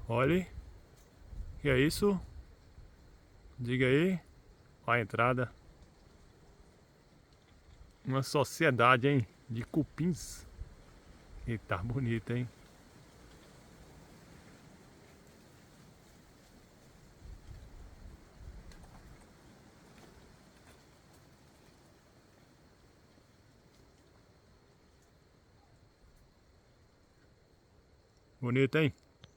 Olhe, que é isso? Diga aí. Ó a entrada. Uma sociedade, hein? De cupins. E tá bonito, hein? Bonito, hein?